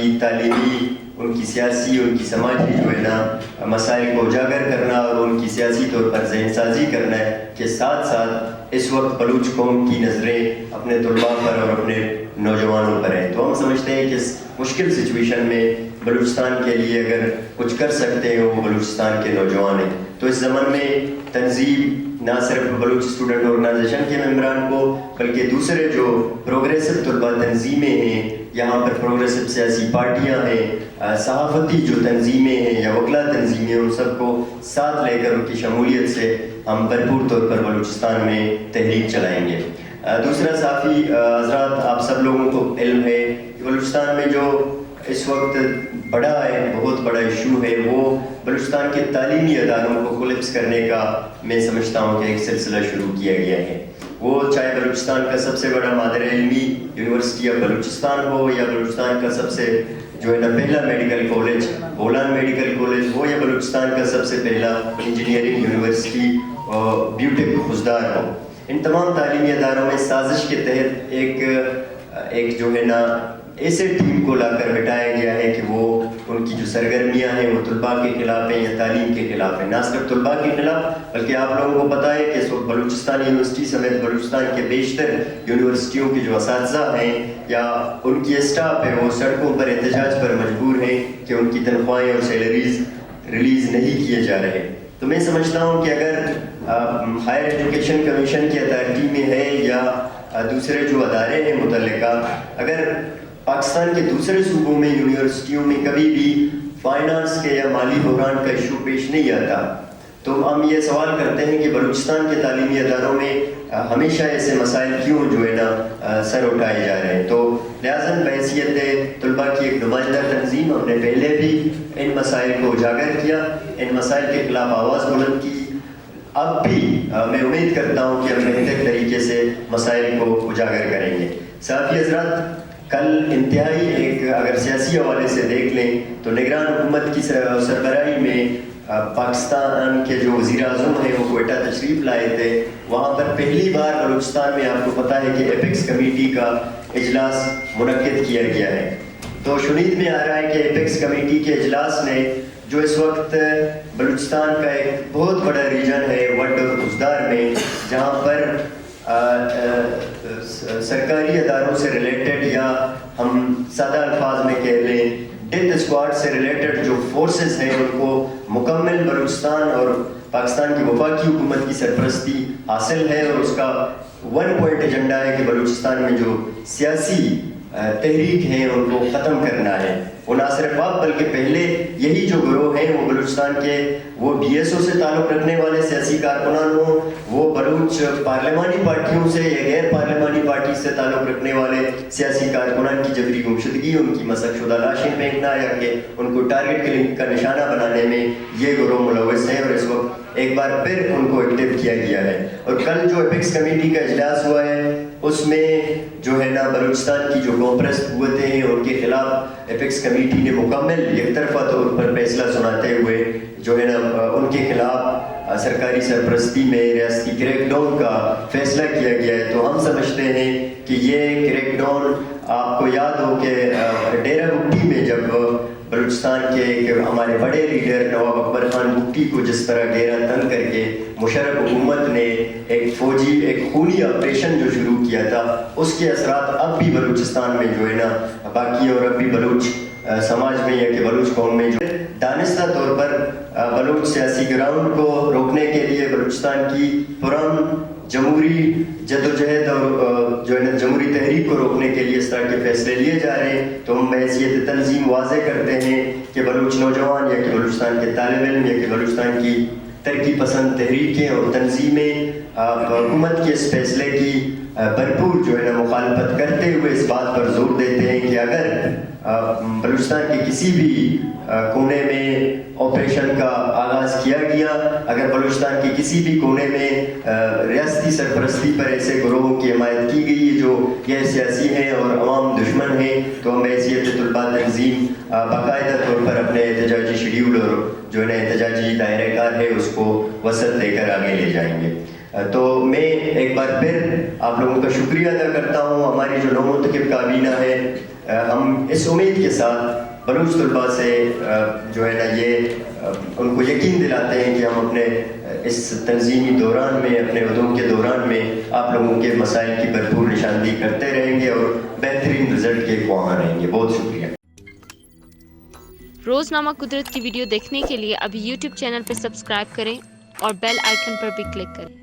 کی تعلیمی, ان کی سیاسی, ان کی سماجی جو ہے نا مسائل کو اجاگر کرنا اور ان کی سیاسی طور پر ذہن سازی کرنا ہے کہ ساتھ ساتھ اس وقت بلوچ قوم کی نظریں اپنے طلباء پر اور اپنے نوجوانوں پر ہیں. تو ہم سمجھتے ہیں کہ اس مشکل سچویشن میں بلوچستان کے لیے اگر کچھ کر سکتے ہیں وہ بلوچستان کے نوجوان ہیں. تو اس زمن میں تنظیم نہ صرف بلوچ اسٹوڈنٹ آرگنائزیشن کے ممبران کو بلکہ دوسرے جو پروگریسو طلباء تنظیمیں ہیں, یہاں پر پروگریسو سیاسی پارٹیاں ہیں, صحافتی جو تنظیمیں ہیں یا وکلا تنظیمیں, ان سب کو ساتھ لے کر ان کی شمولیت سے ہم بھرپور طور پر بلوچستان میں تحریک چلائیں گے. دوسرا صحافی حضرات, آپ سب لوگوں کو علم ہے کہ بلوچستان میں جو اس وقت بہت بڑا ایشو ہے وہ بلوچستان کے تعلیمی اداروں کو کولپس کرنے کا میں سمجھتا ہوں کہ ایک سلسلہ شروع کیا گیا ہے. وہ چاہے بلوچستان کا سب سے بڑا مادر علمی یونیورسٹی آف بلوچستان ہو, یا بلوچستان کا سب سے جو ہے نا پہلا medical college Bolan medical college ہو, یا بلوچستان کا سب سے پہلا انجینئرنگ یونیورسٹی بیوٹیک خزدار ہو. ان تمام تعلیمی اداروں میں سازش کے تحت ایک جو ہے نا ایسے ٹیم کو لا کر بٹھایا گیا ہے کہ وہ ان کی جو سرگرمیاں ہیں وہ طلباء کے خلاف ہیں یا تعلیم کے خلاف ہیں. نہ صرف طلباء کے خلاف بلکہ آپ لوگوں کو پتہ ہے کہ اس وقت بلوچستان یونیورسٹی سمیت بلوچستان کے بیشتر یونیورسٹیوں کے جو اساتذہ ہیں یا ان کی اسٹاف ہے وہ سڑکوں پر احتجاج پر مجبور ہیں کہ ان کی تنخواہیں اور سیلریز ریلیز نہیں کیے جا رہے. تو میں سمجھتا ہوں کہ اگر ہائر ایجوکیشن کمیشن کی اتھارٹی میں ہے یا دوسرے جو ادارے ہیں متعلقہ, اگر پاکستان کے دوسرے صوبوں میں یونیورسٹیوں میں کبھی بھی فائنانس کے یا مالی بحران کا ایشو پیش نہیں آتا, تو ہم یہ سوال کرتے ہیں کہ بلوچستان کے تعلیمی اداروں میں ہمیشہ ایسے مسائل کیوں جو ہے نا سر اٹھائے جا رہے ہیں. تو لہٰذا بحیثیت طلباء کی ایک نمائندہ تنظیم ہم نے پہلے بھی ان مسائل کو اجاگر کیا, ان مسائل کے خلاف آواز بلند کی. اب بھی میں امید کرتا ہوں کہ ہم بہتر طریقے سے مسائل کو اجاگر کریں گے. صحافی حضرات, کل انتہائی ایک اگر سیاسی حوالے سے دیکھ لیں تو نگران حکومت کی سربراہی میں پاکستان کے جو وزیر اعظم ہیں وہ کوئٹہ تشریف لائے تھے. وہاں پر پہلی بار بلوچستان میں آپ کو پتہ ہے کہ ایپیکس کمیٹی کا اجلاس منعقد کیا گیا ہے. تو شنید میں آ رہا ہے کہ ایپیکس کمیٹی کے اجلاس نے جو اس وقت بلوچستان کا ایک بہت بڑا ریجن ہے وڈ اور خزدار میں, جہاں پر سرکاری اداروں سے ریلیٹڈ یا ہم سادہ الفاظ میں کہہ لیں ڈیتھ اسکواڈ سے ریلیٹڈ جو فورسز ہیں ان کو مکمل بلوچستان اور پاکستان کی وفاقی حکومت کی سرپرستی حاصل ہے, اور اس کا 1 پوائنٹ ایجنڈا ہے کہ بلوچستان میں جو سیاسی تحریک ہیں ان کو ختم کرنا ہے. وہ نہ صرف آپ بلکہ پہلے یہی جو گروہ ہیں وہ بلوچستان کے وہ بی ایس او سے تعلق رکھنے والے سیاسی کارکنان ہوں, وہ بلوچ پارلیمانی پارٹیوں سے یا غیر پارلیمانی پارٹی سے تعلق رکھنے والے سیاسی کارکنان کی جبری گمشدگی, ان کی مسخ شدہ لاشیں پھینکنا یا کہ ان کو ٹارگٹ کلنگ کا نشانہ بنانے میں یہ گروہ ملوث ہیں, اور اس وقت ایک بار پھر ان کو ایکٹیو کیا گیا ہے. اور کل جو ایپیکس کمیٹی کا اجلاس ہوا ہے اس میں جو ہے نا بلوچستان کی جو کانپریس قوتیں ہیں ان کے خلاف ایپیکس کمیٹی نے مکمل یک طرفہ طور پر فیصلہ سناتے ہوئے جو ہے نا ان کے خلاف سرکاری سرپرستی میں ریاستی کریک ڈاؤن کا فیصلہ کیا گیا ہے. تو ہم سمجھتے ہیں کہ یہ کریک ڈاؤن, آپ کو یاد ہو کہ ڈیرہ بگٹی میں جب بلوچستان کے ہمارے بڑے لیڈر نواب اکبر خان بگٹی کو جس طرح گھیرا تنگ کر کے مشرف حکومت نے ایک فوجی ایک خونی آپریشن جو شروع کیا تھا, اس کے اثرات اب بھی بلوچستان میں جو ہے نا باقی, اور اب بھی بلوچ سماج میں یا کہ بلوچ قوم میں جو دانستہ طور پر بلوچ سیاسی گراؤنڈ کو روکنے کے لیے بلوچستان کی پران جمہوری جدوجہد اور جو ہے نا جمہوری تحریک کو روکنے کے لیے اس طرح کے فیصلے لیے جا رہے ہیں. تو ہم بحیثیت تنظیم واضح کرتے ہیں کہ بلوچ نوجوان یا کہ بلوچستان کے طالب علم یا کہ بلوچستان کی ترقی پسند تحریکیں اور تنظیمیں حکومت کے اس فیصلے کی بھرپور جو ہے نا مخالفت کرتے ہوئے اس بات پر زور دیتے ہیں کہ اگر بلوچستان کے کسی بھی کونے میں آپریشن کا آغاز کیا گیا, اگر بلوچستان کے کسی بھی کونے میں ریاستی سرپرستی پر ایسے گروہوں کی حمایت کی گئی جو غیر سیاسی ہیں اور عوام دشمن ہیں, تو ہم حیثیت طلباء تنظیم باقاعدہ طور پر اپنے احتجاجی شیڈیول اور جو ہے نا احتجاجی دائرہ کار ہے اس کو وسعت دے کر آگے لے جائیں گے. تو میں ایک بار پھر آپ لوگوں کا شکریہ ادا کرتا ہوں. ہماری جو نومنتخب کابینہ ہے ہم اس امید کے ساتھ بلوچ طلباء سے جو ہے نا یہ ان کو یقین دلاتے ہیں کہ ہم اپنے اس تنظیمی دوران میں، اپنے عدوم کے دوران میں آپ لوگوں کے مسائل کی بھرپور نشاندہی کرتے رہیں گے اور بہترین رزلٹ کے خواہاں رہیں گے. بہت شکریہ. روزنامہ قدرت کی ویڈیو دیکھنے کے لیے ابھی یوٹیوب چینل پہ سبسکرائب کریں اور بیل آئیکن پر بھی کلک کریں.